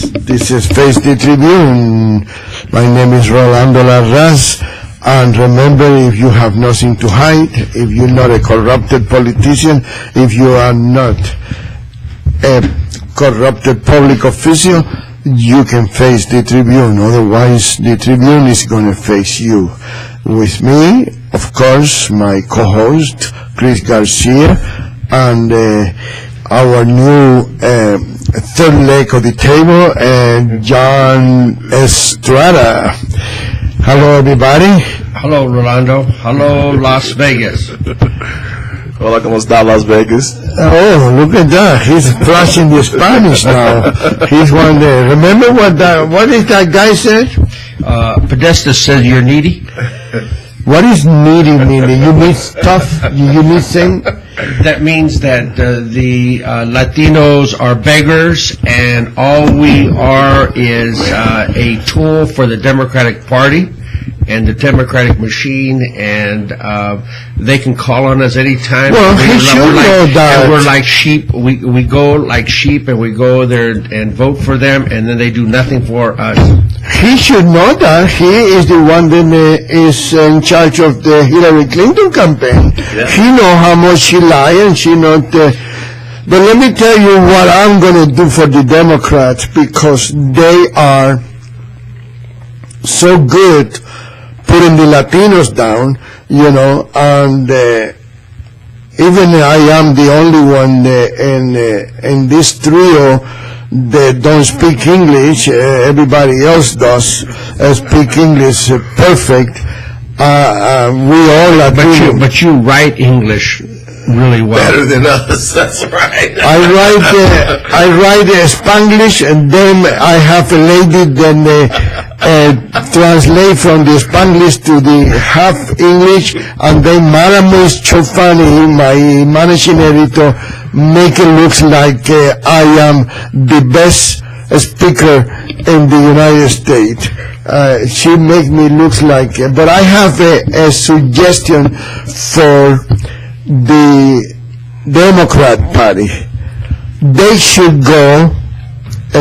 This is Face the Tribune. My name is Rolando Larraz, and remember, if you have nothing to hide, if you're not a corrupted politician, if you are not a corrupted public official, you can face the Tribune. Otherwise, the Tribune is going to face you. With me, of course, my co-host, Chris Garcia, and our new third leg of the table, John Estrada. Hello, everybody. Hello, Rolando. Hello, Las Vegas. Hola, ¿cómo está Las Vegas? Oh, look at that. He's flashing the Spanish now. He's one there. Remember what did that guy say? Podesta said you're needy. What is needy meaning? You need stuff? You need things? That means that the Latinos are beggars, and all we are is a tool for the Democratic Party and the Democratic machine, and they can call on us anytime. Well, he should know that. And we're like sheep. We go like sheep, and we go there and vote for them, and then they do nothing for us. He should know that. He is the one that is in charge of the Hillary Clinton campaign. Yeah. He know how much she lie, and she not. But let me tell you what I'm going to do for the Democrats, because they are so good putting the Latinos down, you know, and even I am the only one in this trio that don't speak English. Everybody else does speak English perfect. We all are. But you write English really well. Better than us, that's right. I write Spanglish, and then I have a lady that translate from the Spanglish to the half English, and then Maramis Chofani, my managing editor, make it look like I am the best speaker in the United States. She make me look like, but I have a suggestion for the Democrat Party. They should go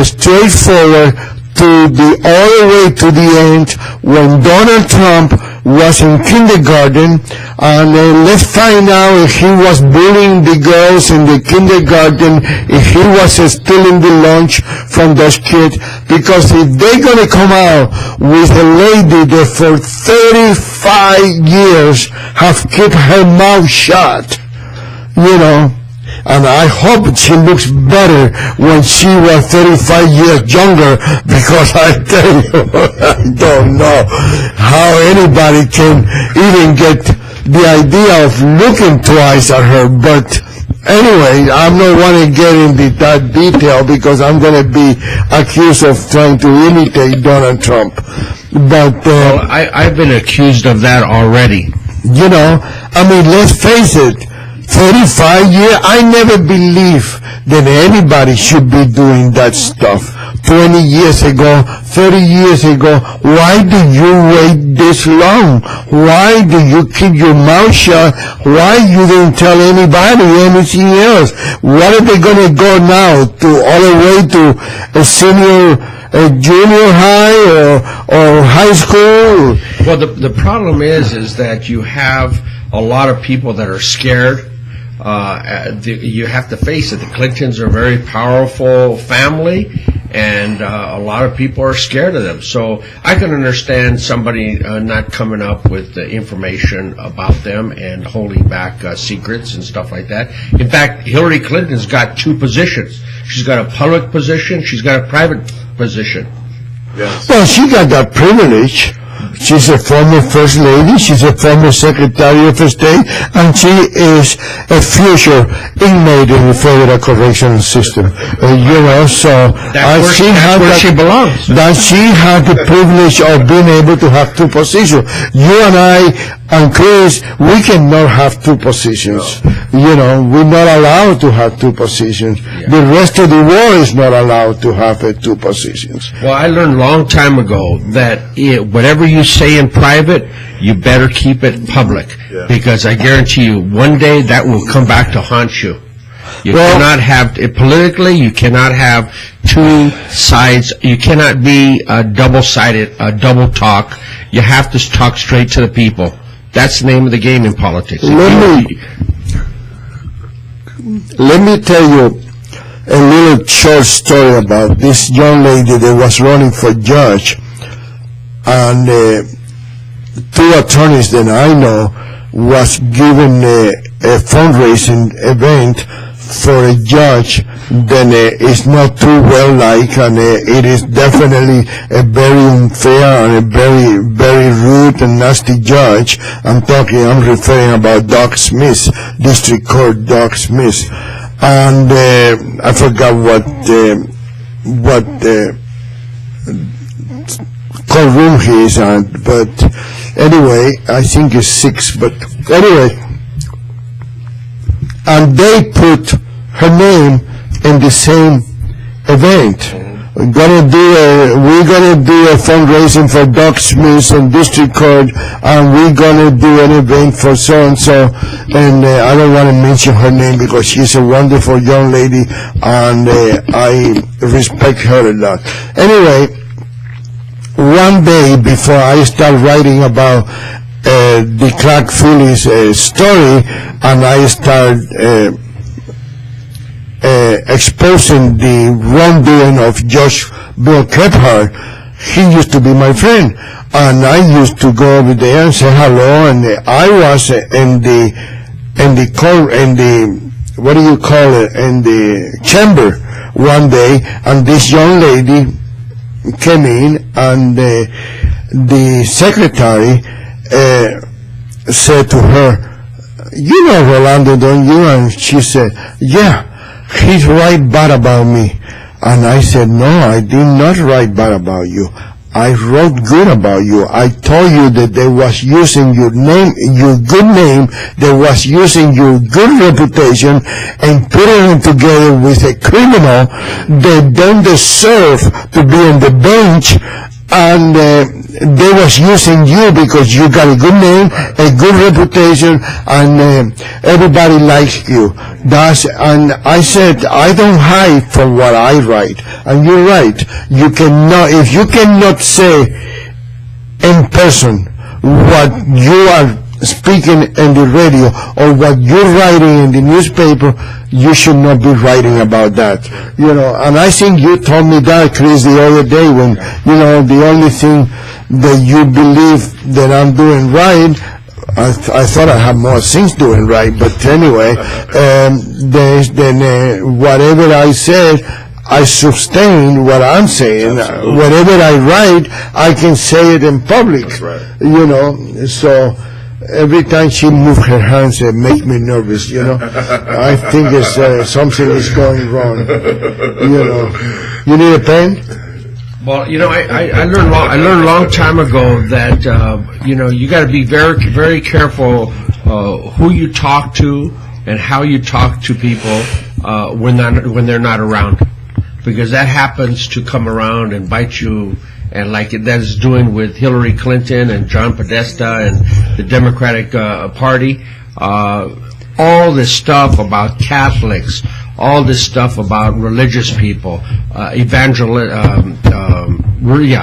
straight forward all the way to the end when Donald Trump was in kindergarten, and let's find out if he was bullying the girls in the kindergarten, if he was stealing the lunch from those kids, because if they're going to come out with a lady that for 35 years have kept her mouth shut, you know, and I hope she looks better when she was 35 years younger, because I tell you, I don't know how anybody can even get the idea of looking twice at her. But anyway, I'm not want to get into that detail, because I'm going to be accused of trying to imitate Donald Trump. But well, I've been accused of that already. You know, I mean, let's face it. 35 years, I never believed that anybody should be doing that stuff. 20 years ago, 30 years ago, why do you wait this long? Why do you keep your mouth shut? Why you didn't tell anybody anything else? What are they going to go now, all the way to a junior high or high school? Well, the problem is that you have a lot of people that are scared. You have to face it. The Clintons are a very powerful family, and a lot of people are scared of them. So I can understand somebody not coming up with the information about them and holding back secrets and stuff like that. In fact, Hillary Clinton's got two positions. She's got a public position. She's got a private position. Yes. Well, she got that privilege. She's a former First Lady, she's a former Secretary of State, and she is a future inmate in the federal correctional system. You know, so that's where she belongs. That she had the privilege of being able to have two positions. You and I and Chris, we cannot have two positions. No. You know, we're not allowed to have two positions. Yeah. The rest of the world is not allowed to have two positions. Well, I learned a long time ago that whatever you say in private, you better keep it public. Yeah. Because I guarantee you, one day that will come back to haunt you. You Well- cannot have, politically, you cannot have two sides. You cannot be double-sided, double talk. You have to talk straight to the people. That's the name of the game in politics. Let me tell you a little short story about this young lady that was running for judge, and two attorneys that I know was given a fundraising event for a judge that is not too well liked, and it is definitely a very unfair and a very, very rude and nasty judge. I'm referring about Doug Smith, District Court Doug Smith, and I forgot what courtroom he is at, but anyway, I think it's 6, but anyway, and they put her name in the same event. We're gonna do a fundraising for Doug Smith and District Court, and we're gonna do an event for so and so. And I don't want to mention her name because she's a wonderful young lady, and I respect her a lot. Anyway, one day before I start writing about the Clark Phillies story, and I start exposing the wrongdoing of Judge Bill Kephart, he used to be my friend, and I used to go over there and say hello, and I was in the what do you call it, in the chamber one day, and this young lady came in, and the secretary said to her, "You know Rolando, don't you?" And she said, "Yeah, he's write bad about me." And I said, "No, I did not write bad about you. I wrote good about you. I told you that they was using your name, your good name, they was using your good reputation and putting it together with a criminal that don't deserve to be on the bench, and they was using you because you got a good name, a good reputation, and everybody likes you." And I said, I don't hide from what I write. And you're right. You cannot, if you cannot say in person what you are speaking in the radio or what you're writing in the newspaper, you should not be writing about that. You know, and I think you told me that, Chris, the other day when, you know, the only thing that you believe that I'm doing right, I thought I had more things doing right, but anyway, whatever I said, I sustain what I'm saying. Whatever I write, I can say it in public. That's right. You know, so every time she moves her hands, it makes me nervous, you know. I think it's, something is going wrong, you know. You need a pen? Well, you know, I learned a long time ago that you know, you got to be very, very careful who you talk to and how you talk to people when they're not around, because that happens to come around and bite you, and like that is doing with Hillary Clinton and John Podesta and the Democratic Party. All this stuff about Catholics, all this stuff about religious people,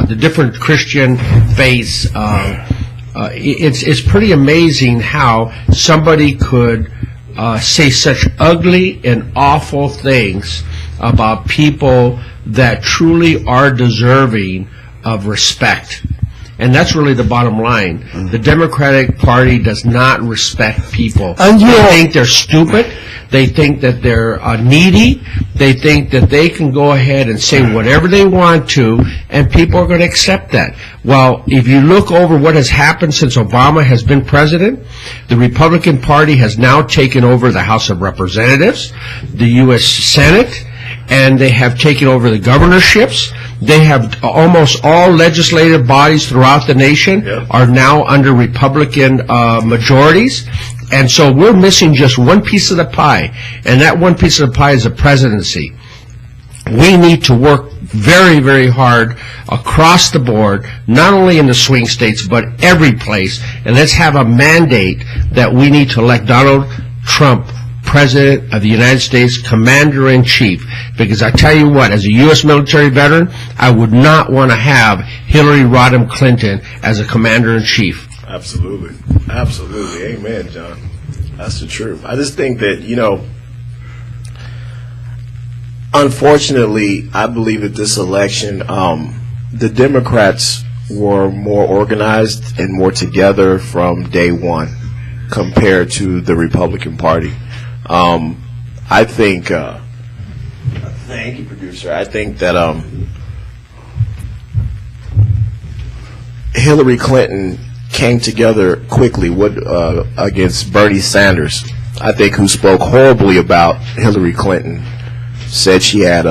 the different Christian faiths. It's pretty amazing how somebody could say such ugly and awful things about people that truly are deserving of respect. And that's really the bottom line. Mm-hmm. The Democratic Party does not respect people. And they think they're stupid. They think that they're needy. They think that they can go ahead and say whatever they want to, and people are going to accept that. Well, if you look over what has happened since Obama has been president, the Republican Party has now taken over the House of Representatives, the U.S. Senate, and they have taken over the governorships. They have almost all legislative bodies throughout the nation are now under Republican majorities. And so we're missing just one piece of the pie, and that one piece of the pie is the presidency. We need to work very, very hard across the board, not only in the swing states, but every place. And let's have a mandate that we need to elect Donald Trump President of the United States, Commander-in-Chief. Because I tell you what, as a U.S. military veteran, I would not want to have Hillary Rodham Clinton as a Commander-in-Chief. Absolutely. Absolutely. Amen, John. That's the truth. I just think that, unfortunately, I believe that this election, the Democrats were more organized and more together from day one compared to the Republican Party. I think, thank you, producer. I think that Hillary Clinton came together quickly against Bernie Sanders, I think, who spoke horribly about Hillary Clinton, said she had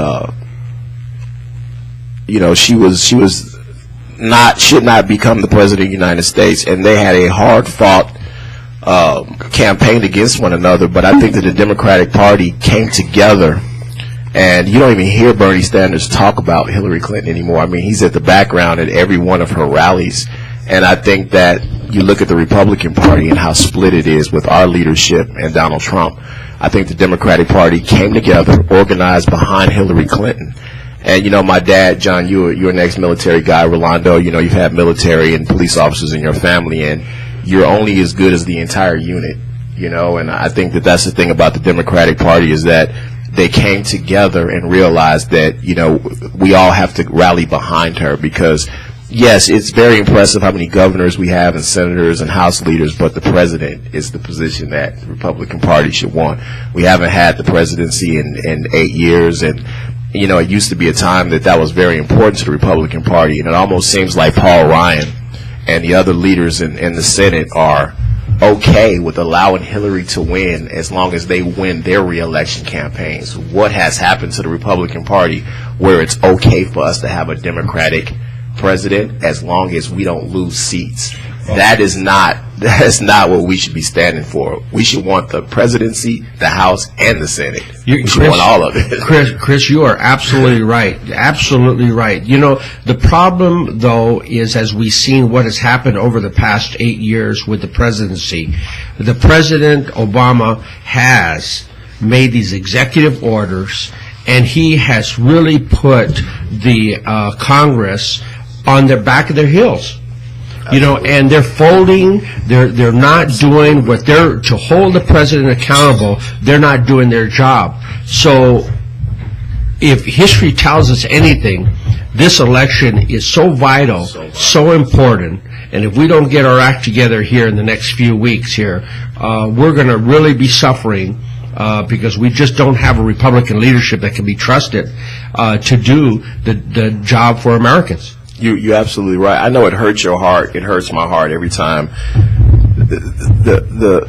should not become the president of the United States, and they had a hard fought campaign against one another. But I think that the Democratic Party came together, and you don't even hear Bernie Sanders talk about Hillary Clinton anymore. I mean, he's at the background at every one of her rallies. And I think that you look at the Republican Party and how split it is with our leadership and Donald Trump. I think the Democratic Party came together, organized behind Hillary Clinton. And, my dad, John, you're an ex-military guy. Rolando, you've had military and police officers in your family, and you're only as good as the entire unit, And I think that that's the thing about the Democratic Party, is that they came together and realized that, we all have to rally behind her, because yes, it's very impressive how many governors we have and senators and House leaders, but the president is the position that the Republican Party should want. We haven't had the presidency in 8 years, and, it used to be a time that was very important to the Republican Party, and it almost seems like Paul Ryan and the other leaders in the Senate are okay with allowing Hillary to win as long as they win their reelection campaigns. What has happened to the Republican Party where it's okay for us to have a Democratic president as long as we don't lose seats? That is not what we should be standing for. We should want the presidency, the House, and the Senate. We should want all of it. Chris, you are absolutely right. Absolutely right. The problem, though, is as we've seen what has happened over the past 8 years with the presidency, the President Obama has made these executive orders, and he has really put the Congress on the back of their heels. And they're folding, they're not doing what to hold the president accountable, they're not doing their job. So if history tells us anything, this election is so vital, so important, and if we don't get our act together here in the next few weeks here, we're going to really be suffering, because we just don't have a Republican leadership that can be trusted to do the job for Americans. You're absolutely right. I know it hurts your heart. It hurts my heart every time. The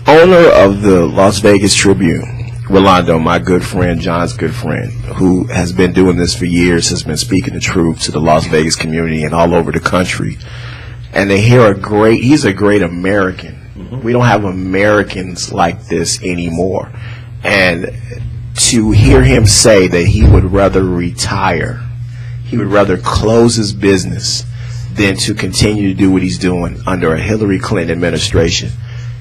owner of the Las Vegas Tribune, Rolando, my good friend, John's good friend, who has been doing this for years, has been speaking the truth to the Las Vegas community and all over the country. And they hear he's a great American. Mm-hmm. We don't have Americans like this anymore. And to hear him say that he would rather retire, he would rather close his business than to continue to do what he's doing under a Hillary Clinton administration,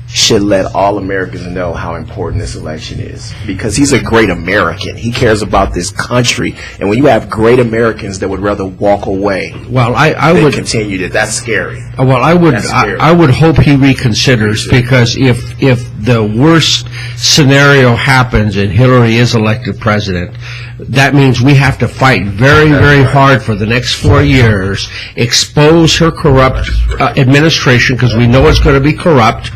should let all Americans know how important this election is, because he's a great American. He cares about this country, and when you have great Americans that would rather walk away, I would continue to. That's scary. Well, I would hope he reconsiders, because if the worst scenario happens and Hillary is elected president, that means we have to fight very, very hard for the next 4 years, expose her corrupt administration, because we know it's going to be corrupt.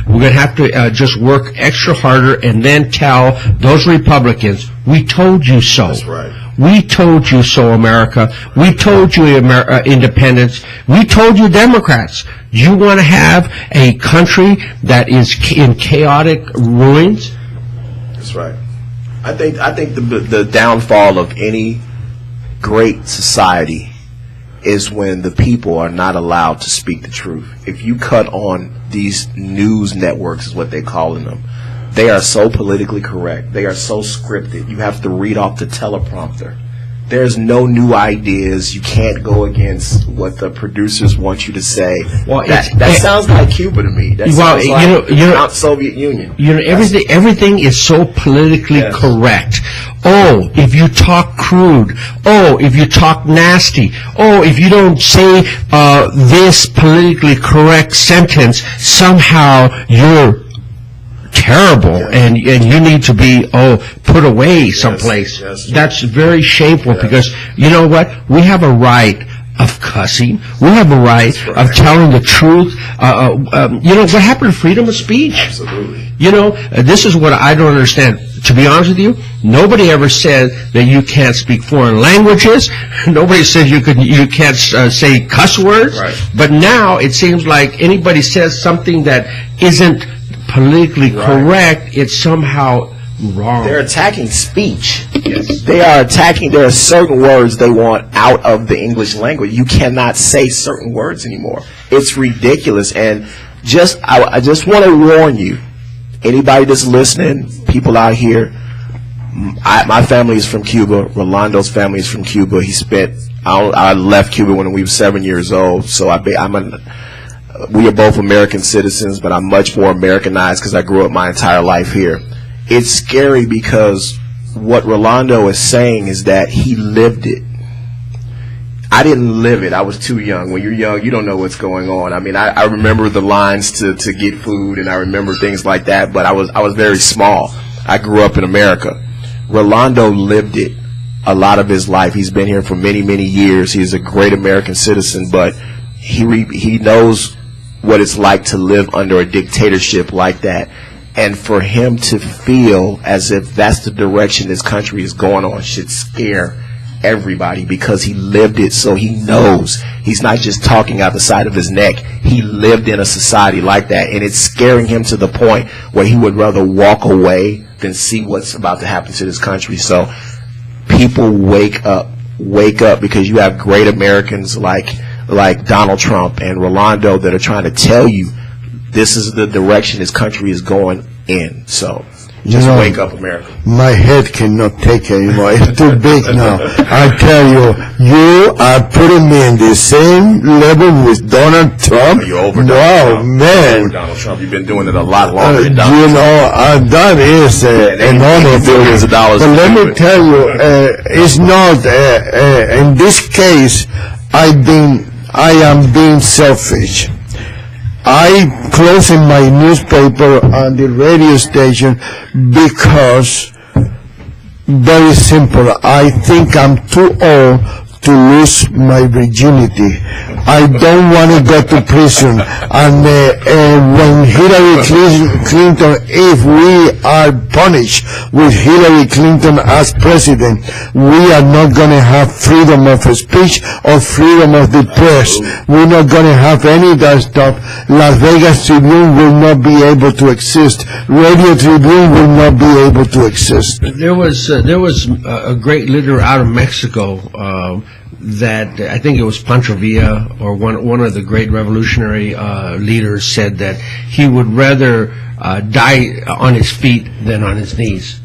We're going to have to just work extra harder, and then tell those Republicans, we told you so. That's right. We told you so, America. We told you, independents. We told you, Democrats. Do you want to have a country that is in chaotic ruins? That's right. I think the downfall of any great society is when the people are not allowed to speak the truth. If you cut on these news networks, is what they're calling them, they are so politically correct. They are so scripted. You have to read off the teleprompter. there's no new ideas. You can't go against what the producers want you to say. Well, that sounds like Cuba to me. That sounds like Soviet Union. Everything is so politically correct. Oh, if you talk crude. Oh, if you talk nasty. Oh, if you don't say this politically correct sentence, somehow you're terrible, and you need to be put away someplace. Yes. That's very shameful, because you know what? We have a right of cussing. We have a right of telling the truth. What happened to freedom of speech? Absolutely. This is what I don't understand. To be honest with you, nobody ever said that you can't speak foreign languages. Nobody said you can't say cuss words. Right. But now it seems like anybody says something that isn't politically correct, it's somehow wrong. They're attacking speech. Yes. They are attacking, there are certain words they want out of the English language. You cannot say certain words anymore. It's ridiculous. And I just want to warn you, anybody that's listening, people out here, my family is from Cuba. Rolando's family is from Cuba. I left Cuba when we were 7 years old, so we are both American citizens, but I'm much more Americanized because I grew up my entire life here. It's scary because what Rolando is saying is that he lived it. I didn't live it. I was too young. When you're young, you don't know what's going on. I mean, I remember the lines to get food, and I remember things like that, but I was very small. I grew up in America. Rolando lived it a lot of his life. He's been here for many, many years. He's a great American citizen, but he knows what it's like to live under a dictatorship like that. And for him to feel as if that's the direction this country is going on should scare everybody, because he lived it, so he knows. He's not just talking out the side of his neck. He lived in a society like that, and it's scaring him to the point where he would rather walk away than see what's about to happen to this country. So people wake up, because you have great Americans like Donald Trump and Rolando that are trying to tell you this is the direction this country is going in. So just wake up, America. My head cannot take it anymore. It's too big now. I tell you, you are putting me in the same level with Donald Trump. You're over Donald Trump. Man. Over Donald Trump. You've been doing it a lot longer than Donald Trump. That is an honor. Billions of dollars. But let me tell you, it's not, in this case, I am being selfish. I closing my newspaper and the radio station because, very simple, I think I'm too old to lose my virginity. I don't want to go to prison. And when Hillary Clinton, if we are punished with Hillary Clinton as president, we are not going to have freedom of speech or freedom of the press. We're not going to have any of that stuff. Las Vegas Tribune will not be able to exist. Radio Tribune will not be able to exist. There was a great leader out of Mexico that I think it was Pancho Villa, or one of the great revolutionary leaders, said that he would rather die on his feet than on his knees.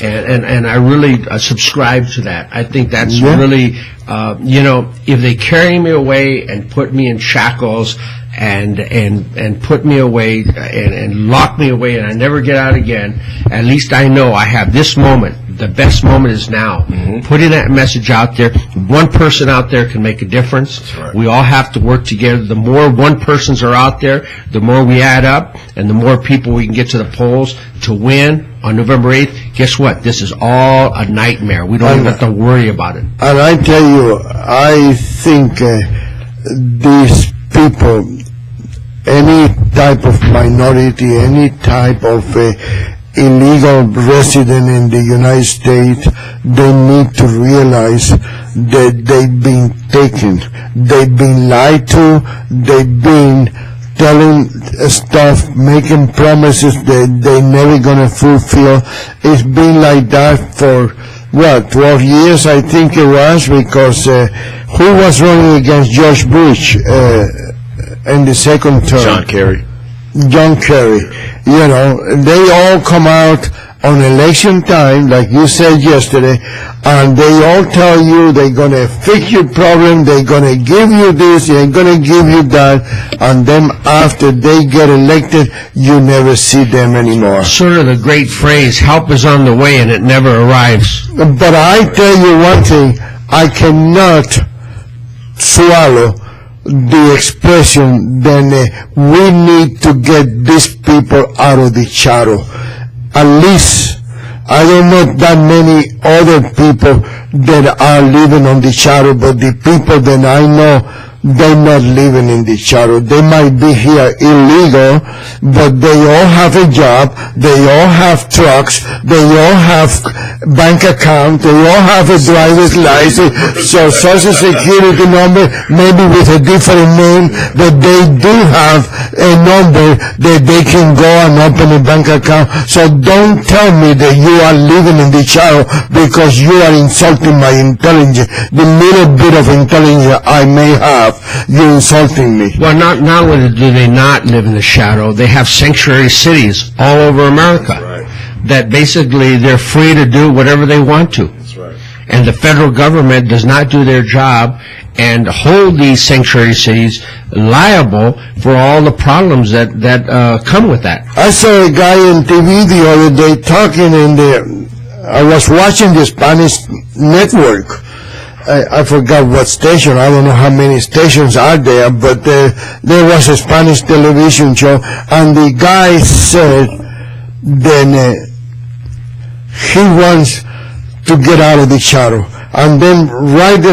And I really subscribe to that. I think that's really, if they carry me away and put me in shackles and put me away and lock me away and I never get out again, at least I know I have this moment. The best moment is now. Mm-hmm. Putting that message out there. One person out there can make a difference. That's right. We all have to work together. The more one persons are out there, the more we add up, and the more people we can get to the polls to win on November 8th. Guess what? This is all a nightmare. We don't even have to worry about it. And I tell you, I think these people, any type of minority, any type of illegal resident in the United States, they need to realize that they've been taken, they've been lied to, they've been telling stuff, making promises that they're never going to fulfill. It's been like that for, 12 years I think it was, because who was running against George Bush in the second term? John Kerry. They all come out on election time, like you said yesterday, and they all tell you they're going to fix your problem, they're going to give you this, they're going to give you that, and then after they get elected, you never see them anymore. Sort of the great phrase, help is on the way and it never arrives. But I tell you one thing, I cannot swallow the expression that we need to get these people out of the shadow. At least, I don't know that many other people that are living on the shadow, but the people that I know, they're not living in the shadow. They might be here illegal, but they all have a job, they all have trucks, they all have bank account, they all have a driver's license, so social security number, maybe with a different name, but they do have a number that they can go and open a bank account. So don't tell me that you are living in the shadow because you are insulting my intelligence, the little bit of intelligence I may have. You're insulting me. Well, not only do they not live in the shadow, they have sanctuary cities all over America. Right. That basically they're free to do whatever they want to. That's right. And the federal government does not do their job and hold these sanctuary cities liable for all the problems that come with that. I saw a guy on TV the other day talking I was watching the Spanish network. I forgot what station. I don't know how many stations are there, but there was a Spanish television show, and the guy said that he wants to get out of the shadow. And then right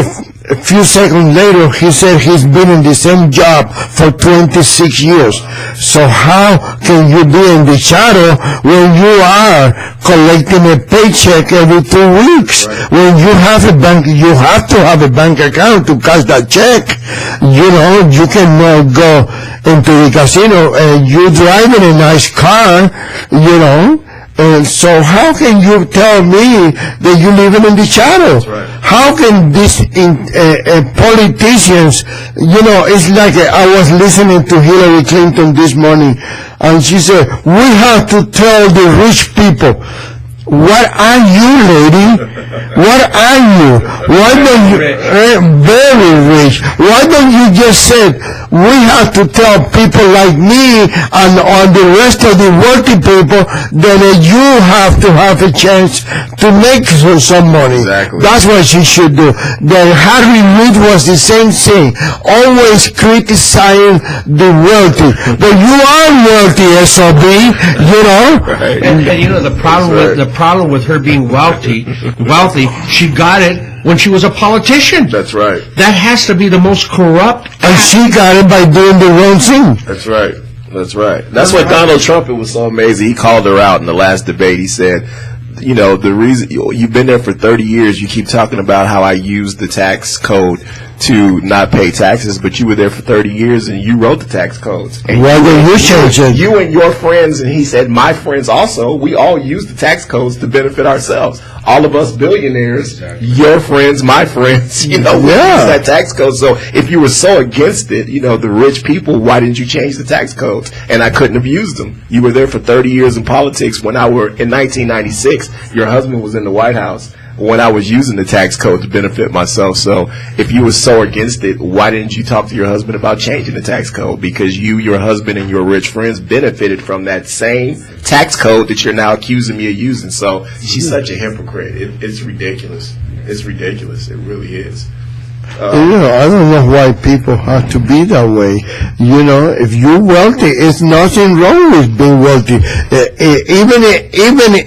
a few seconds later, he said he's been in the same job for 26 years. So how can you be in the shadow when you are collecting a paycheck every 2 weeks? Right. When you have a bank, you have to have a bank account to cash that check. You know, you cannot go into the casino and you driving a nice car, you know. And so how can you tell me that you're living in the shadow? That's right. How can these politicians, you know, it's like I was listening to Hillary Clinton this morning, and she said, we have to tell the rich people, what are you, lady? What are you? Why don't you, very rich. Why don't you just say, we have to tell people like me and on the rest of the wealthy people that you have to have a chance to make some money. Exactly. That's what she should do. Then Harry Reid was the same thing, always criticizing the wealthy. But you are wealthy, SOB, you know? Right. And you know, the problem with her being wealthy, she got it when she was a politician. That's right. That has to be the most corrupt. And she got it by doing the wrong thing. That's right. That's right. That's what Donald Trump, it was so amazing. He called her out in the last debate. He said, you know, the reason you've been there for 30 years, you keep talking about how I used the tax code to not pay taxes, but you were there for 30 years and you wrote the tax codes. And why didn't you change it? You and your friends, and he said, my friends also, we all use the tax codes to benefit ourselves. All of us billionaires, your friends, my friends, you know, we use that tax code. So if you were so against it, you know, the rich people, why didn't you change the tax codes? And I couldn't have used them. You were there for 30 years in politics. When I were in 1996, your husband was in the White House when I was using the tax code to benefit myself. So if you were so against it, why didn't you talk to your husband about changing the tax code? Because you, your husband, and your rich friends benefited from that same tax code that you're now accusing me of using. So she's such a hypocrite. It's ridiculous. It's ridiculous. It really is. You know, I don't know why people have to be that way. You know, if you're wealthy, it's nothing wrong with being wealthy. Even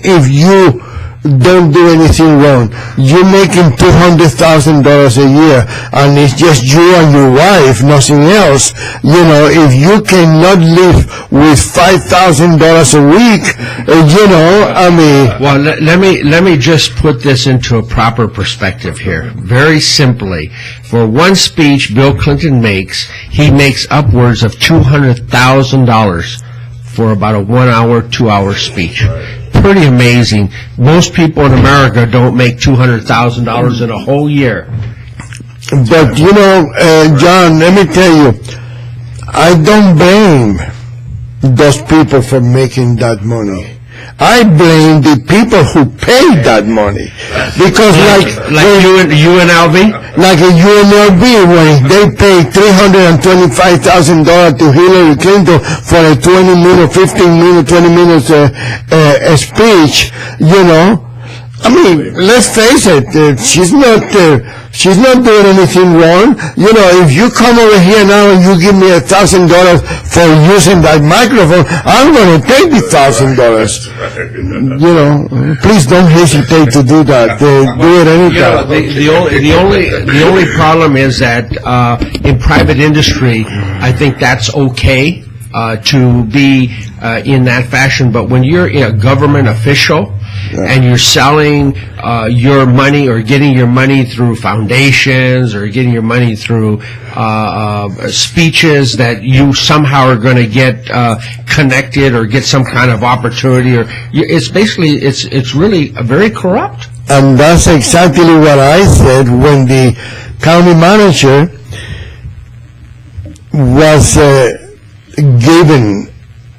if you don't do anything wrong, you're making $200,000 a year, and it's just you and your wife, nothing else. You know, if you cannot live with $5,000 a week, you know, I mean. Well, let me just put this into a proper perspective here. Very simply, for one speech Bill Clinton makes, he makes upwards of $200,000 for about a 1 hour, 2 hour speech. Pretty amazing. Most people in America don't make $200,000 in a whole year. But you know, John, let me tell you, I don't blame those people for making that money. I blame the people who paid that money. Because like UNLV? Like a UNLV, when they paid $325,000 to Hillary Clinton for a 20-minute, 15-minute, 20 minutes speech, I mean, let's face it, she's not doing anything wrong. If you come over here now and you give me $1,000 for using that microphone, I'm going to take the $1,000. Please don't hesitate to do that. Do it anytime. The only problem is that in private industry, I think that's okay to be in that fashion. But when you're a government official, and you're selling your money or getting your money through foundations or getting your money through speeches that you somehow are going to get connected or get some kind of opportunity, or it's basically it's really very corrupt. And that's exactly what I said when the county manager was given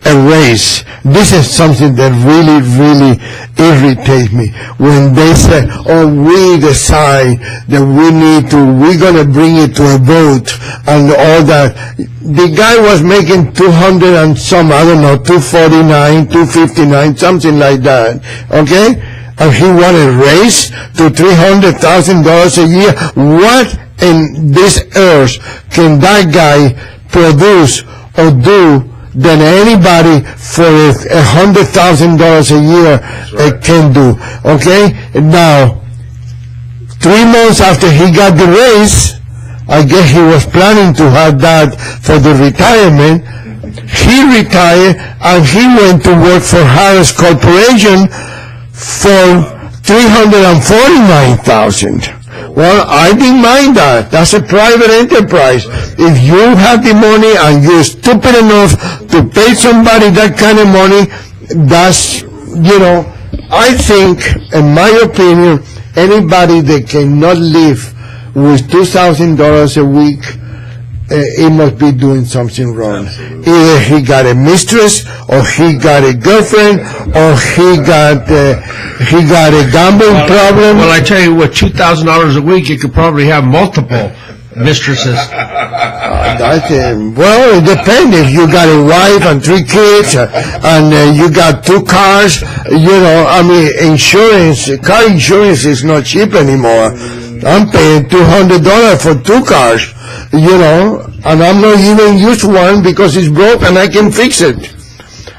a raise. This is something that really, really irritates me. When they say, we decide that we're going to bring it to a vote and all that. The guy was making 200 and some, I don't know, 249, 259, something like that. Okay? And he wanted a raise to $300,000 a year. What in this earth can that guy produce or do than anybody for $100,000 a year can do? Okay? Now, 3 months after he got the raise, I guess he was planning to have that for the retirement. He retired and he went to work for Harris Corporation for $349,000. Well, I didn't mind that. That's a private enterprise. If you have the money and you're stupid enough to pay somebody that kind of money, that's, I think, in my opinion, anybody that cannot live with $2,000 a week, he must be doing something wrong. Absolutely. Either he got a mistress, or he got a girlfriend, or he got a gambling problem. Well, I tell you what, $2,000 a week, you could probably have multiple mistresses. Well, it depends. If you got a wife and 3 kids, and you got 2 cars, insurance, car insurance is not cheap anymore. I'm paying $200 for 2 cars, and I'm not even used one because it's broke and I can fix it.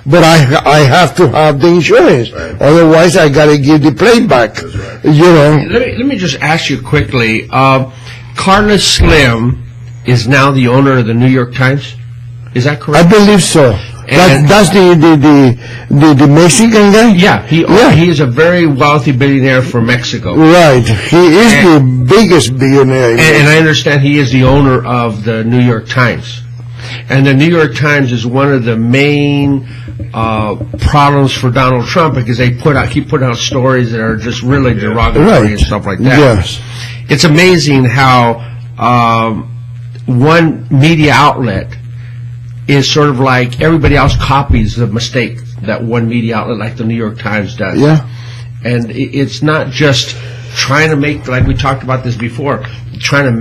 But I have to have the insurance. Right. Otherwise, I got to give the plate back. Right. Let me just ask you quickly. Carlos Slim is now the owner of the New York Times. Is that correct? I believe so. That's the Mexican guy? Yeah, he is a very wealthy billionaire from Mexico. Right. He is the biggest billionaire. And I understand he is the owner of the New York Times. And the New York Times is one of the main problems for Donald Trump, because he put out stories that are just really derogatory and stuff like that. Yes. It's amazing how one media outlet is sort of like everybody else copies the mistake that one media outlet like the New York Times does. Yeah. And it's not just trying to make, like we talked about this before, trying to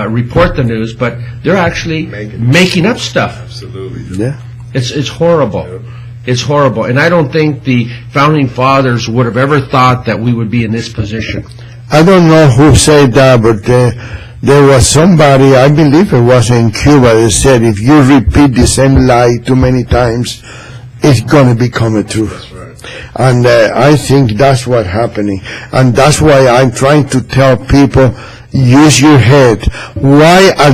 report the news, but they're actually making up stuff. Absolutely. Yeah. It's horrible. Yep. It's horrible. And I don't think the founding fathers would have ever thought that we would be in this position. I don't know who said that, but there was somebody, I believe it was in Cuba, that said if you repeat the same lie too many times, it's going to become a truth. That's right. And I think that's what's happening. And that's why I'm trying to tell people, use your head. Why are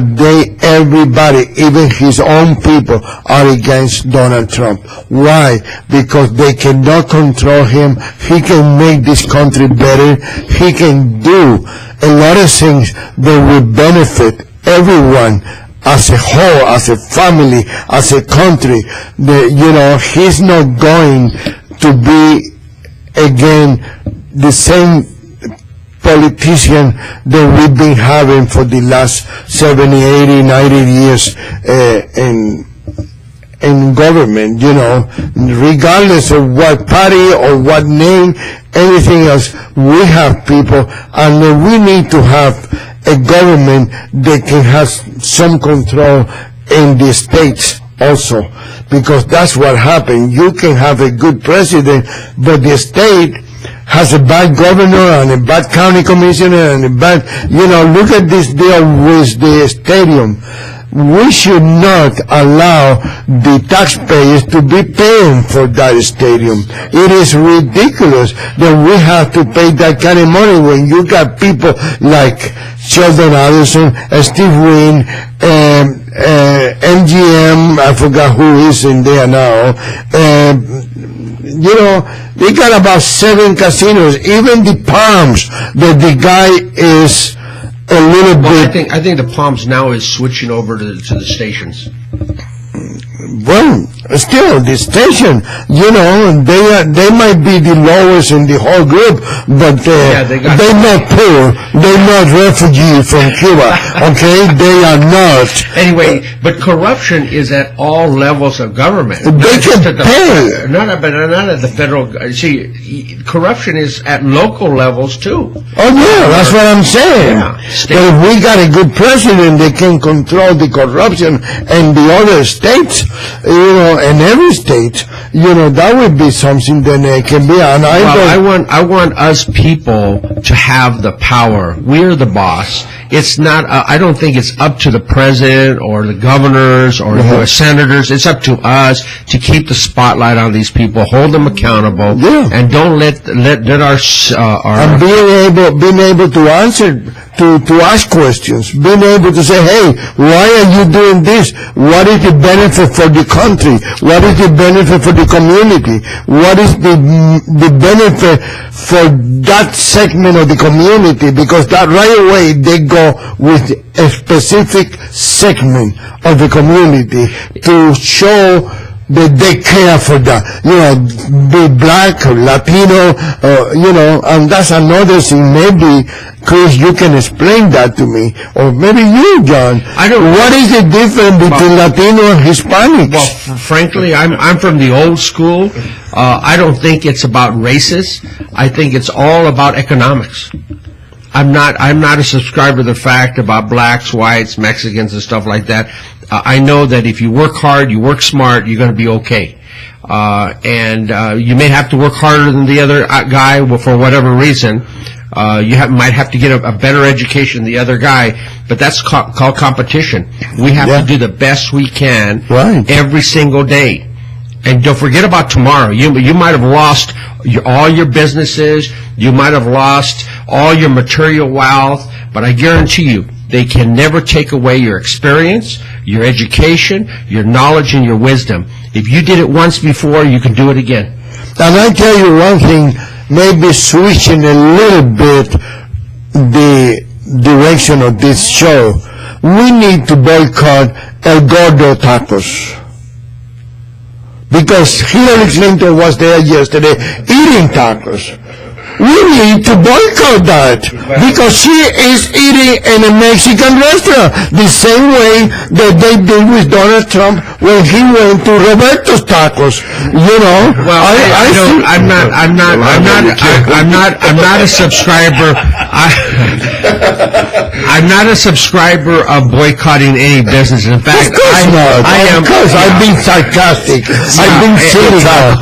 everybody, even his own people, are against Donald Trump? Why? Because they cannot control him. He can make this country better. He can do a lot of things that will benefit everyone as a whole, as a family, as a country. He's not going to be, again, the same politician that we've been having for the last 70, 80, 90 years in government, regardless of what party or what name, anything else. We have people, and we need to have a government that can have some control in the states also, because that's what happened. You can have a good president, but the state has a bad governor and a bad county commissioner and a bad, look at this deal with the stadium. We should not allow the taxpayers to be paying for that stadium. It is ridiculous that we have to pay that kind of money when you got people like Sheldon Adelson, Steve Wynn, MGM, I forgot who is in there now. They got about 7 casinos, even the Palms, that the guy is a little bit. I think the Palms now is switching over to the stations. Well, still, the station, they might be the lowest in the whole group, but they're not poor. They're not refugees from Cuba, okay? They are not. Anyway, but corruption is at all levels of government. They can pay. Not at the federal. See, corruption is at local levels, too. Oh, yeah, that's what I'm saying. Yeah. But if we got a good president that can control the corruption in the other states, in every state, that would be something that can be. And I want us people to have the power. We're the boss. It's not. I don't think it's up to the president or the governors or the senators. It's up to us to keep the spotlight on these people, hold them accountable, and don't let our and being able to answer. To ask questions, being able to say, hey, why are you doing this? What is the benefit for the country? What is the benefit for the community? What is the benefit for that segment of the community? Because that right away they go with a specific segment of the community to show that they care for that, be black or Latino, and that's another thing. Maybe, Chris, you can explain that to me, or maybe you, John. What is the difference between Latino and Hispanics? Well, frankly, I'm from the old school. I don't think it's about races. I think it's all about economics. I'm not a subscriber to the fact about blacks, whites, Mexicans, and stuff like that. I know that if you work hard, you work smart, you're going to be okay. And you may have to work harder than the other guy for whatever reason. Might have to get a better education than the other guy, but that's called competition. We have to do the best we can every single day. And don't forget about tomorrow. You might have lost all your businesses. You might have lost all your material wealth, but I guarantee you, they can never take away your experience, your education, your knowledge, and your wisdom. If you did it once before, you can do it again. And I tell you one thing, maybe switching a little bit the direction of this show, we need to boycott El Gordo tacos. Because Hillary Clinton was there yesterday eating tacos. We need to boycott that because she is eating in a Mexican restaurant the same way that they did with Donald Trump when he went to Roberto's Tacos. Well, I'm not a subscriber. I'm not a subscriber of boycotting any business. In fact, I am. Because I've been sarcastic. I've been cynical.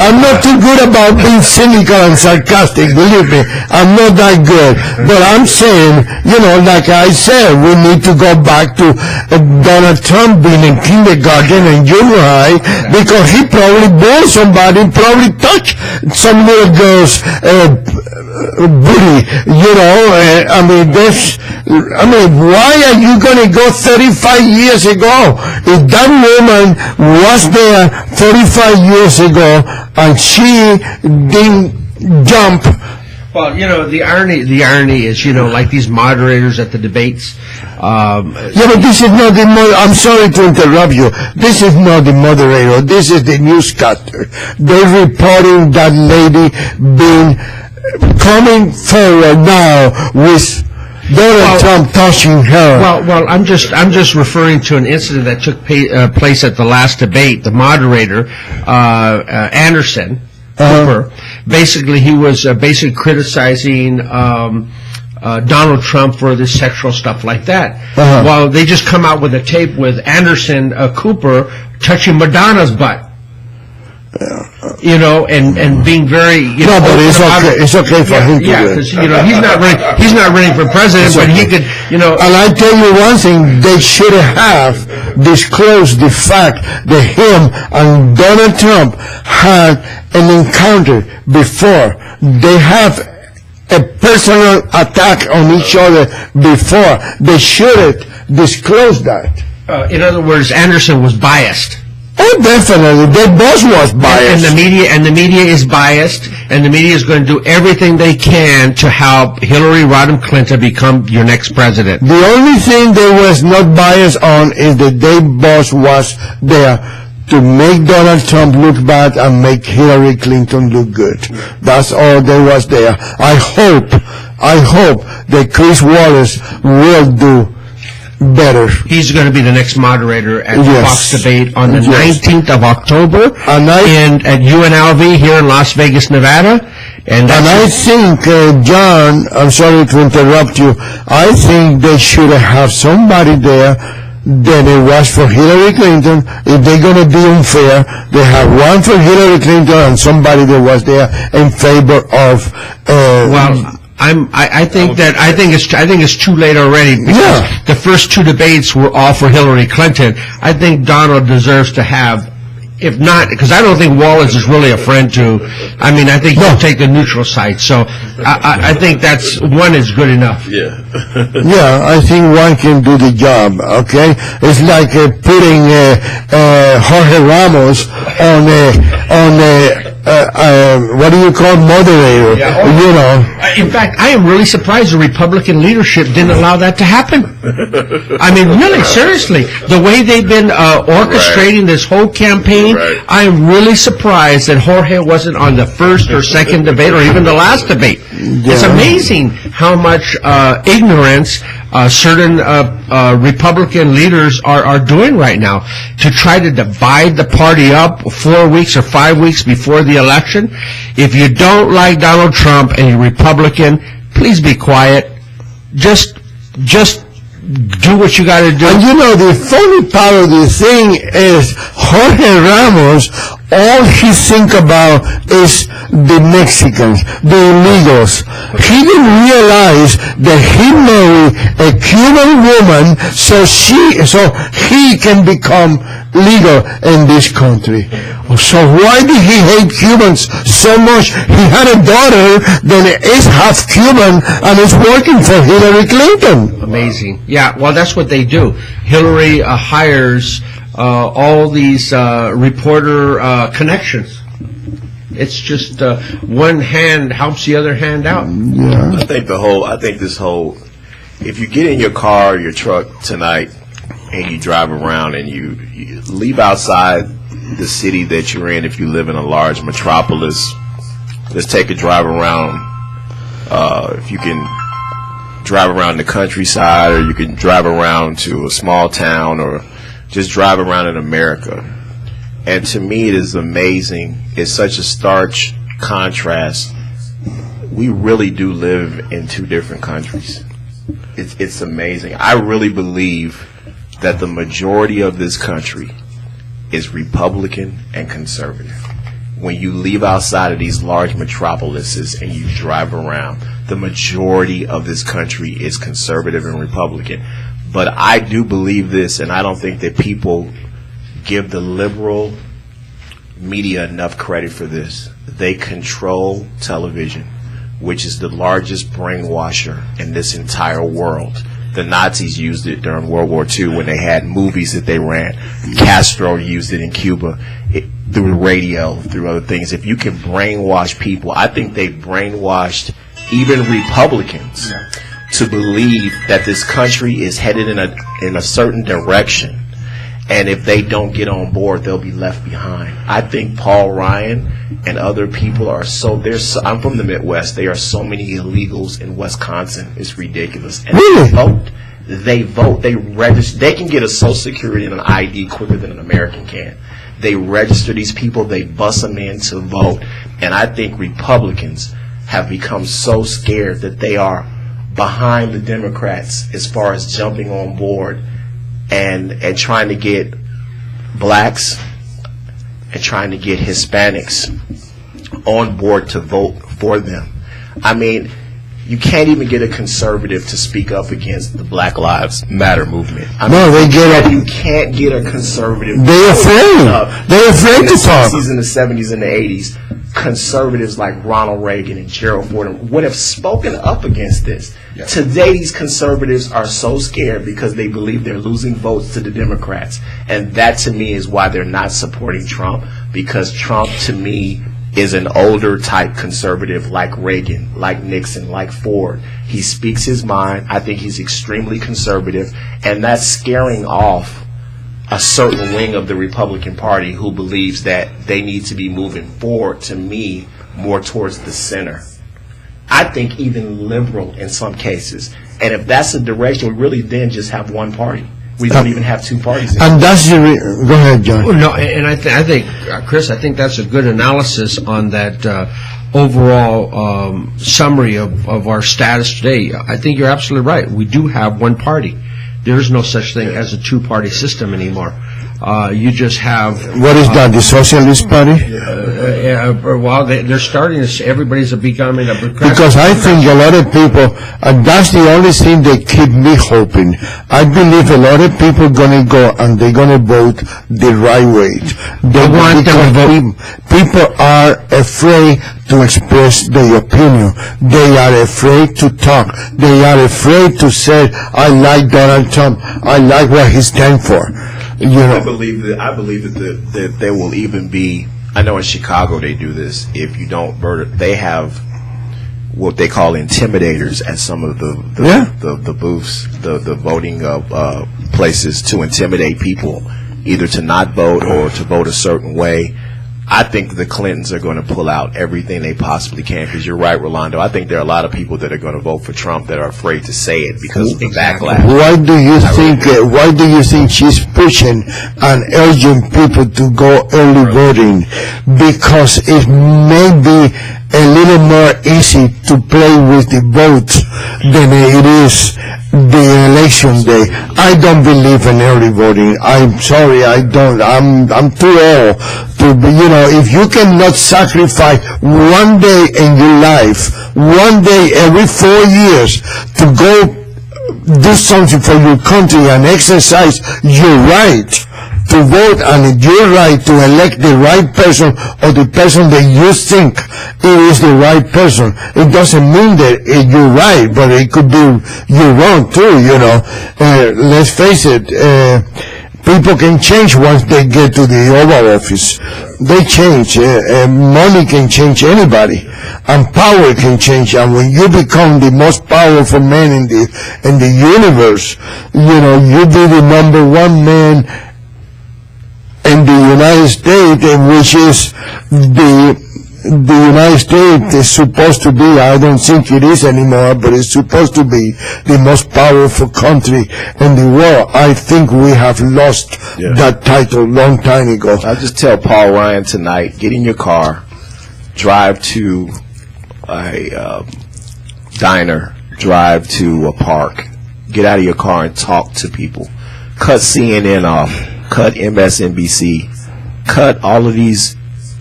I'm not too good about being cynical and sarcastic, believe me. I'm not that good. But I'm saying, like I said, we need to go back to Donald Trump being in kindergarten and junior high because he probably bore somebody, probably touched some little girl's booty, why are you going to go 35 years ago? If that woman was there 35 years ago and she didn't jump. Well, the irony is, like these moderators at the debates. But this is not the I'm sorry to interrupt you. This is not the moderator. This is the newscaster. They're reporting that lady coming forward now with Donald Trump touching her. Well, I'm just referring to an incident that took place at the last debate. The moderator, Anderson Cooper, basically he was basically criticizing Donald Trump for this sexual stuff like that. Well, they just come out with a tape with Anderson Cooper touching Madonna's butt. You know, and being very, you know, but it's okay for him to do it. because you know he's not running for president, but he could, you know. And I tell you one thing, they should have disclosed the fact that him and Donald Trump had an encounter before. They have a personal attack on each other before. They should have disclosed that. In other words, Anderson was biased. Oh, definitely. Their boss was biased. And the media is biased, and the media is going to do everything they can to help Hillary Rodham Clinton become your next president. The only thing they was not biased on is that their boss was there to make Donald Trump look bad and make Hillary Clinton look good. That's all there was there. I hope that Chris Wallace will do better. He's going to be the next moderator at the Fox debate on the 19th of October at UNLV here in Las Vegas, Nevada. And I think, John, I'm sorry to interrupt you, I think they should have somebody there that it was for Hillary Clinton. If they're going to be unfair, they have one for Hillary Clinton and somebody that was there in favor of I think it's too late already. Because the first two debates were all for Hillary Clinton. I think Donald deserves to have, if not, because I don't think Wallace is really a friend to. I mean, I think he'll take the neutral side. So I think that's one is good enough. Yeah. Yeah, I think one can do the job. Okay, it's like putting Jorge Ramos on what do you call moderator? You know. In fact, I am really surprised the Republican leadership didn't allow that to happen. I mean, really, seriously, the way they've been orchestrating this whole campaign, I am really surprised that Jorge wasn't on the first or second debate or even the last debate. It's amazing how much ignorance certain Republican leaders are doing right now to try to divide the party up 4 weeks or 5 weeks before the election. If you don't like Donald Trump and you're Republican, please be quiet. Just do what you got to do. And you know, the funny part of the thing is Jorge Ramos, all he think about is the Mexicans, the illegals. He didn't realize that he married a Cuban woman so he can become legal in this country. So why did he hate Cubans so much? He had a daughter that is half Cuban and is working for Hillary Clinton. Amazing. Yeah, well, that's what they do. Hillary hires all these reporter connections. It's just one hand helps the other hand out. Yeah. I think this whole, if you get in your car or your truck tonight and you drive around and you leave outside the city that you're in, if you live in a large metropolis, let's take a drive around. If you can drive around the countryside, or you can drive around to a small town, or just drive around in America. And to me, it is amazing. It's such a stark contrast. We really do live in two different countries. It's amazing. I really believe that the majority of this country is Republican and conservative. When you leave outside of these large metropolises and you drive around, the majority of this country is conservative and Republican. But I do believe this, and I don't think that people give the liberal media enough credit for this. They control television, which is the largest brainwasher in this entire world. The Nazis used it during World War II when they had movies that they ran. Castro used it in Cuba through the radio, through other things. If you can brainwash people, I think they brainwashed even Republicans to believe that this country is headed in a certain direction. And if they don't get on board, they'll be left behind. I think Paul Ryan and other people are I'm from the Midwest. There are so many illegals in Wisconsin. It's ridiculous. And Really? They vote. They register. They can get a Social Security and an ID quicker than an American can. They register these people. They bus them in to vote. And I think Republicans have become so scared that they are behind the Democrats as far as jumping on board and trying to get blacks and trying to get Hispanics on board to vote for them. I mean, you can't even get a conservative to speak up against the Black Lives Matter movement. You can't get a conservative. They're afraid. They're afraid to talk. In the 60s, and the 80s, conservatives like Ronald Reagan and Gerald Ford would have spoken up against this. Yeah. Today, these conservatives are so scared because they believe they're losing votes to the Democrats. And that, to me, is why they're not supporting Trump, because Trump, to me, is an older type conservative like Reagan, like Nixon, like Ford. He speaks his mind. I think he's extremely conservative, and that's scaring off a certain wing of the Republican Party who believes that they need to be moving forward, to me, more towards the center. I think even liberal in some cases. And if that's the direction, we really then just have one party. We don't even have two parties. And that's go ahead, John. Well, no, and I think, Chris, I think that's a good analysis on that overall summary of our status today. I think you're absolutely right. We do have one party. There is no such thing as a two-party system anymore. You just have... What is that, the Socialist Party? Well, they're starting to... Everybody's becoming a... Because I think a lot of people... And that's the only thing that keep me hoping. I believe a lot of people are going to go and they're going to vote the right way. They want to vote. People are afraid to express their opinion. They are afraid to talk. They are afraid to say, I like Donald Trump. I like what he stands for. I believe that there will even be. I know in Chicago they do this. If you don't vote, they have what they call intimidators at some of the booths, the voting places, to intimidate people either to not vote or to vote a certain way. I think the Clintons are going to pull out everything they possibly can, because you're right, Rolando. I think there are a lot of people that are going to vote for Trump that are afraid to say it because of the backlash. Why do you think she's pushing and urging people to go early voting? Because it may be a little more easy to play with the votes than it is the election day. I don't believe in early voting. I'm sorry, I don't. I'm too old to be, if you cannot sacrifice one day in your life, one day every 4 years to go do something for your country and exercise your right to vote and your right to elect the right person or the person that you think is the right person. It doesn't mean that you're right, but it could be you're wrong too, let's face it, people can change once they get to the Oval Office. They change. Money can change anybody, and power can change. And when you become the most powerful man in the universe, you be the number one man in the United States, which is the United States is supposed to be, I don't think it is anymore, but it's supposed to be the most powerful country in the world. I think we have lost that title long time ago. I'll just tell Paul Ryan tonight, get in your car, drive to a diner, drive to a park, get out of your car and talk to people. Cut CNN off. Cut MSNBC, cut all of these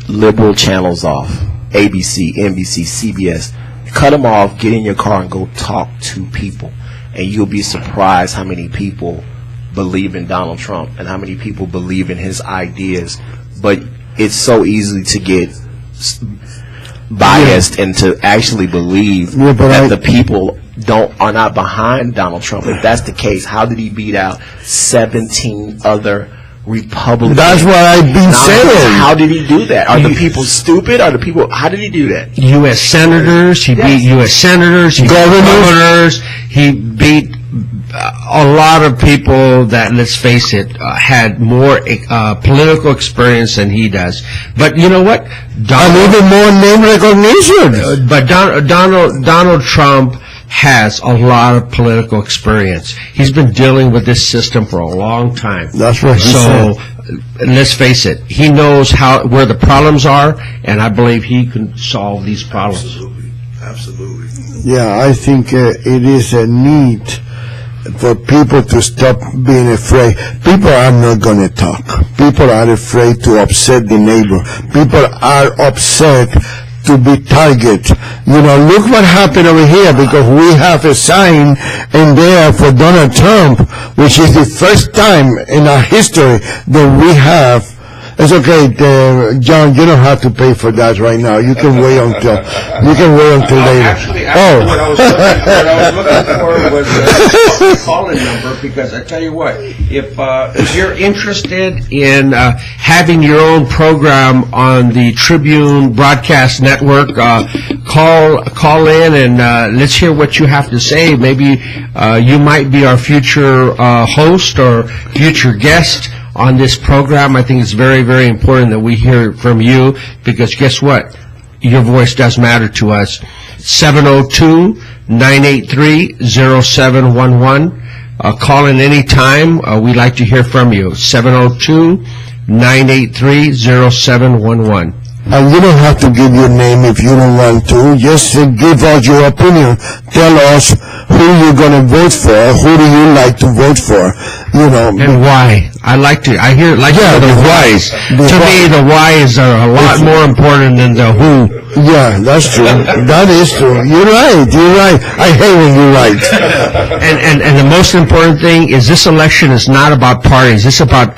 liberal channels off, ABC, NBC, CBS, cut them off, get in your car and go talk to people, and you'll be surprised how many people believe in Donald Trump and how many people believe in his ideas. But it's so easy to get biased and to actually believe that the people are not behind Donald Trump. If that's the case, how did he beat out 17 other Republicans? That's what I've been saying. How did he do that? Are the people stupid? How did he do that? U.S. senators. He beat U.S. senators. He beat governors. He beat a lot of people that, let's face it, had more political experience than he does. But you know what? And even more name recognition. But Donald Trump has a lot of political experience. He's been dealing with this system for a long time. That's what he said. Let's face it, he knows where the problems are, and I believe he can solve these problems. Absolutely. Yeah, I think it is a need for people to stop being afraid. People are not going to talk. People are afraid to upset the neighbor. People are upset to be target. You know, look what happened over here, because we have a sign in there for Donald Trump, which is the first time in our history that we have. It's okay, John, you don't have to pay for that right now. You can wait until later. Actually, what I was looking for was a call-in number, because I tell you what, if you're interested in having your own program on the Tribune broadcast network, call in and let's hear what you have to say. Maybe you might be our future host or future guest on this program. I think it's very, very important that we hear from you, because guess what? Your voice does matter to us. 702-983-0711. Call in any time. We'd like to hear from you. 702-983-0711. And you don't have to give your name if you don't want to. Just give us your opinion. Tell us who you're going to vote for. Who do you like to vote for? You know. And why? I hear the whys. To me, the whys are a lot more important than the who. Yeah, that's true. That is true. You're right. I hate when you're right. And the most important thing is, this election is not about parties. It's about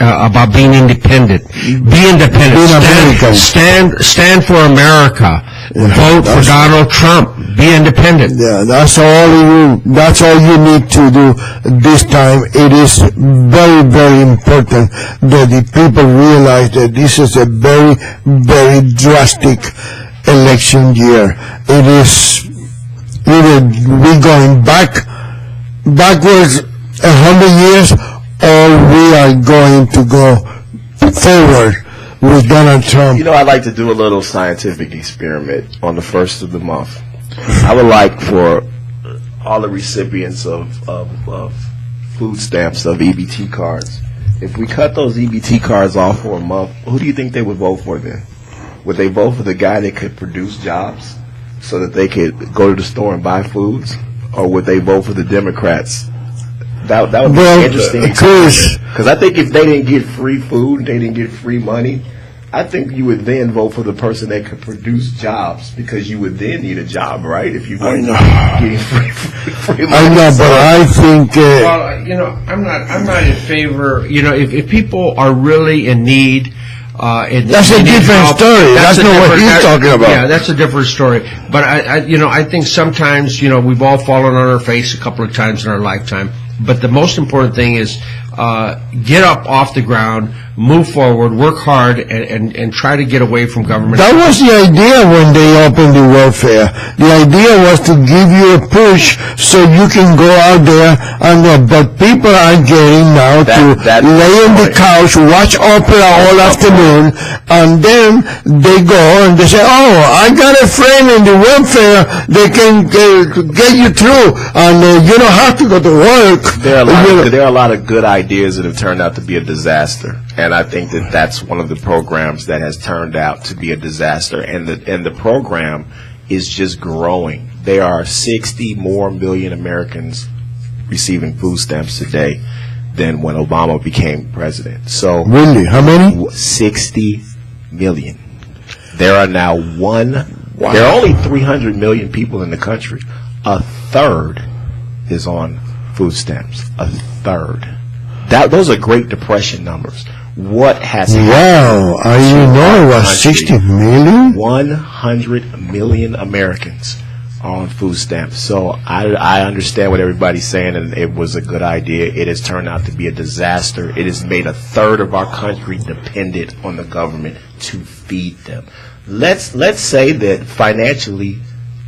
being independent. Be independent. Stand for America. Vote for Donald Trump. Be independent. Yeah, that's all you need to do this time. It is very, very important that the people realize that this is a very, very drastic election year. It is either we're going backwards 100 years, or we are going to go forward with Donald Trump. You know, I'd like to do a little scientific experiment on the 1st of the month. I would like for all the recipients of food stamps, of EBT cards, if we cut those EBT cards off for a month, who do you think they would vote for then? Would they vote for the guy that could produce jobs so that they could go to the store and buy foods? Or would they vote for the Democrats? That would be interesting. Because I think if they didn't get free food, they didn't get free money, I think you would then vote for the person that could produce jobs, because you would then need a job, right? If you weren't getting free money. I know, but I think. Well, you know, I'm not in favor. You know, if people are really in need. That's a different story. That's not what he's talking about. Yeah, that's a different story. But I think sometimes, we've all fallen on our face a couple of times in our lifetime. But the most important thing is get up off the ground, move forward, work hard, and try to get away from government. That was the idea when they opened the welfare. The idea was to give you a push so you can go out there but people are getting now to lay on the couch, watch opera all afternoon, and then they go and they say, oh, I got a friend in the welfare, they can get you through, and you don't have to go to work. There are a lot of good ideas that have turned out to be a disaster, and I think that that's one of the programs that has turned out to be a disaster, and the program is just growing. There are 60 more million Americans receiving food stamps today than when Obama became president. So really, how many? 60 million. There are now there are only 300 million people in the country. A third is on food stamps. A third. Those are Great Depression numbers. What has happened? Wow, it was 60 million? 100 million Americans are on food stamps. So I understand what everybody's saying, and it was a good idea. It has turned out to be a disaster. It has made a third of our country dependent on the government to feed them. Let's say that financially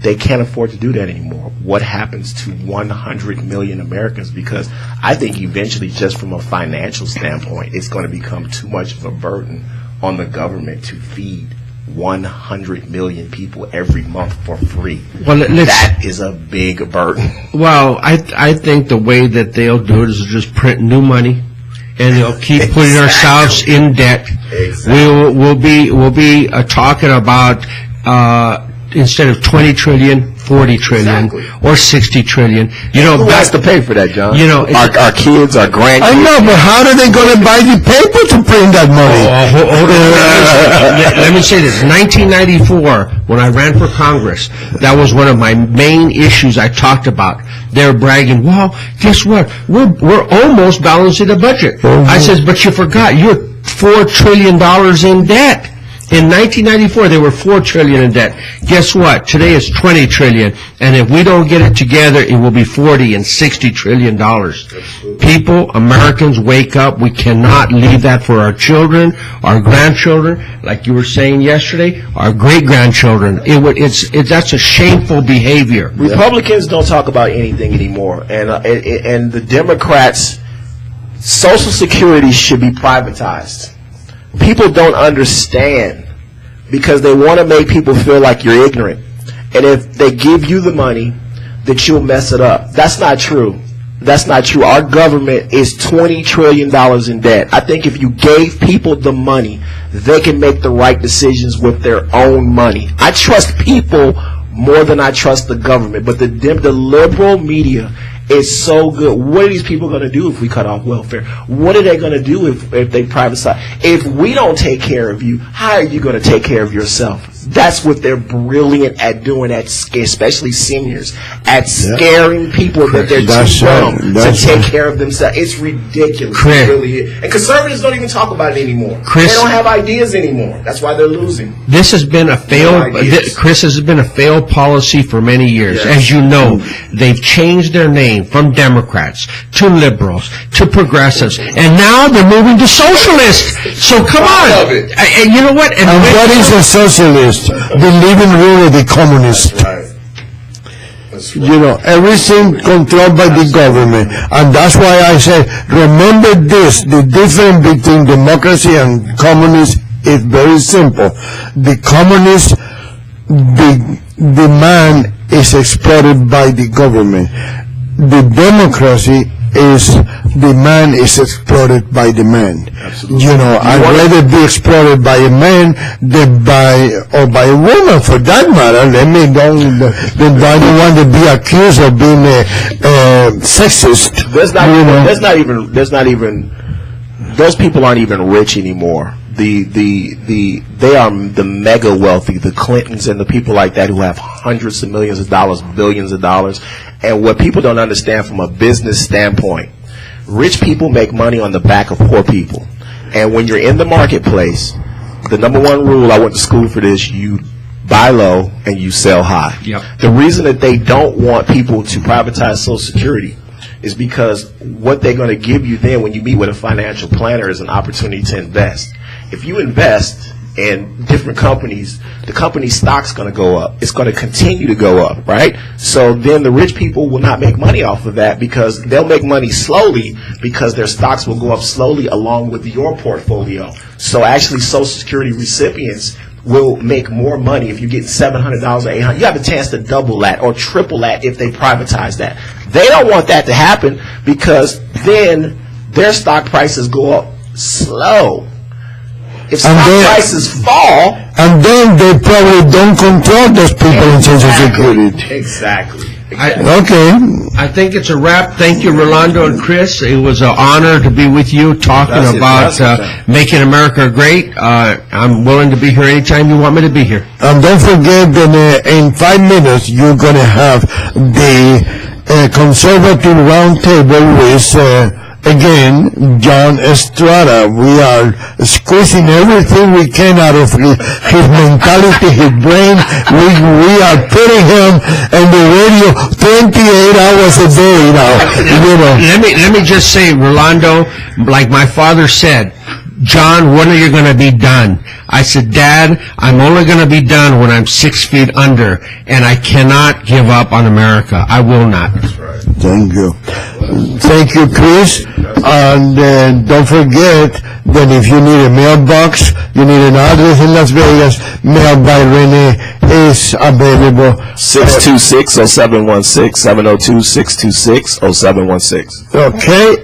they can't afford to do that anymore. What happens to 100 million Americans? Because I think eventually, just from a financial standpoint, it's going to become too much of a burden on the government to feed 100 million people every month for free. Well, that is a big burden. Well, I think the way that they'll do it is just print new money, and they'll keep putting ourselves in debt. Exactly. We'll be talking about instead of 20 trillion, 40 trillion, or 60 trillion. You know, who has to pay for that, John? You know, our kids, our grandkids. I know, but how are they going to buy the paper to print that money? Hold on. Let me say this. 1994, when I ran for Congress, that was one of my main issues I talked about. They're bragging, well, guess what? We're almost balancing the budget. I says, but you forgot, you're $4 trillion in debt. In 1994, they were $4 trillion in debt. Guess what? Today it's $20 trillion. And if we don't get it together, it will be $40 and $60 trillion. People, Americans, wake up. We cannot leave that for our children, our grandchildren, like you were saying yesterday, our great-grandchildren. That's a shameful behavior. Republicans don't talk about anything anymore. And the Democrats, Social Security should be privatized. People don't understand because they want to make people feel like you're ignorant. And if they give you the money, that you'll mess it up. That's not true. That's not true. Our government is $20 trillion in debt. I think if you gave people the money, they can make the right decisions with their own money. I trust people more than I trust the government. But the liberal media is so good. What are these people going to do if we cut off welfare? What are they going to do if they privatize? If we don't take care of you, how are you going to take care of yourself? That's what they're brilliant at doing, especially seniors, at scaring people that they're too young to take care of themselves. It's ridiculous. It really is. And conservatives don't even talk about it anymore. They don't have ideas anymore. That's why they're losing. This has been a failed, Chris, has been a failed policy for many years. Yes. As you know, they've changed their name from Democrats to liberals to progressives, and now they're moving to socialists. So come on. And you know what? And what is a socialist? The living rule of the communist. That's right. You know, everything controlled by the government. And that's why I say, remember this, the difference between democracy and communist is very simple. The communist, the man is exploited by the government. The democracy is the man is exploited by the man. Absolutely. You know, I'd rather be exploited by a man than by a woman, for that matter. I don't want to be accused of being sexist. Those people aren't even rich anymore. They are the mega wealthy, the Clintons and the people like that who have hundreds of millions of dollars, billions of dollars. And what people don't understand from a business standpoint, rich people make money on the back of poor people. And when you're in the marketplace, the number one rule, I went to school for this, you buy low and you sell high. Yep. The reason that they don't want people to privatize Social Security is because what they're going to give you then when you meet with a financial planner is an opportunity to invest. If you invest in different companies, the company's stock's going to go up. It's going to continue to go up, right? So then the rich people will not make money off of that because they'll make money slowly because their stocks will go up slowly along with your portfolio. So actually Social Security recipients will make more money if you get $700 or $800. You have a chance to double that or triple that if they privatize that. They don't want that to happen because then their stock prices go up slow. If stock prices fall, and then they probably don't control those people in Social Security. Exactly. Okay. I think it's a wrap. Thank you, Rolando and Chris. It was an honor to be with you talking about making America great. I'm willing to be here anytime you want me to be here. And don't forget that in 5 minutes you're going to have the conservative roundtable with again, John Estrada. We are squeezing everything we can out of his mentality, his brain. We are putting him on the radio 28 hours a day now. You know. Let me just say, Rolando, like my father said, John, when are you going to be done? I said, Dad, I'm only going to be done when I'm 6 feet under, and I cannot give up on America. I will not. That's right. Thank you. Thank you, Chris. And don't forget that if you need a mailbox, you need an address in Las Vegas, Mail by Rene is available. 626-0716, 702-626-0716. Okay.